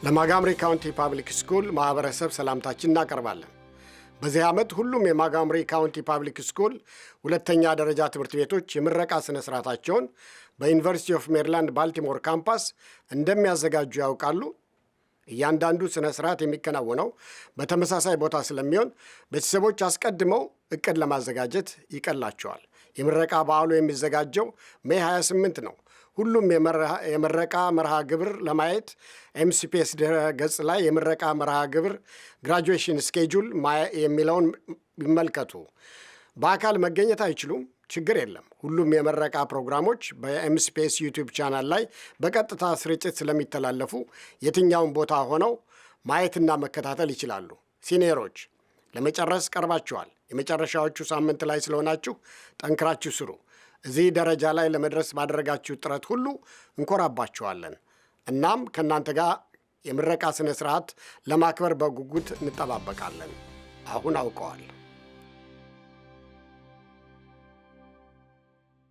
ለማጋምሪ ካውንቲ ፓብሊክ ስኩል ማህበረሰብ ሰላምታችን እናቀርባለን። በዚህ ዓመት ሁሉም የማጋምሪ ካውንቲ ፓብሊክ ስኩል ሁለተኛ ደረጃ ትምህርት ቤቶች የምረቃ ስነ ስርዓታቸውን በዩኒቨርሲቲ ኦፍ ሜሪላንድ ባልቲሞር ካምፓስ እንደሚያዘጋጁ ያውቃሉ? እያንዳንዱ ስነ ስርዓት የሚከናወነው በተመሳሳይ ቦታ ስለሚሆን ቤተሰቦች አስቀድመው እቅድ ለማዘጋጀት ይቀላቸዋል። የምረቃ በዓሉ የሚዘጋጀው ሜይ 28 ነው። ሁሉም የምረቃ መርሃ ግብር ለማየት ኤምሲፒኤስ ድረ ገጽ ላይ የምረቃ መርሃ ግብር ግራጁዌሽን ስኬጁል የሚለውን ይመልከቱ። በአካል መገኘት አይችሉም? ችግር የለም። ሁሉም የምረቃ ፕሮግራሞች በኤምሲፒኤስ ዩቲዩብ ቻናል ላይ በቀጥታ ስርጭት ስለሚተላለፉ የትኛውን ቦታ ሆነው ማየትና መከታተል ይችላሉ። ሲኒየሮች ለመጨረስ ቀርባችኋል። የመጨረሻዎቹ ሳምንት ላይ ስለሆናችሁ ጠንክራችሁ ስሩ። እዚህ ደረጃ ላይ ለመድረስ ባደረጋችሁ ጥረት ሁሉ እንኮራባችኋለን። እናም ከእናንተ ጋር የምረቃ ስነ ስርዓት ለማክበር በጉጉት እንጠባበቃለን። አሁን አውቀዋል።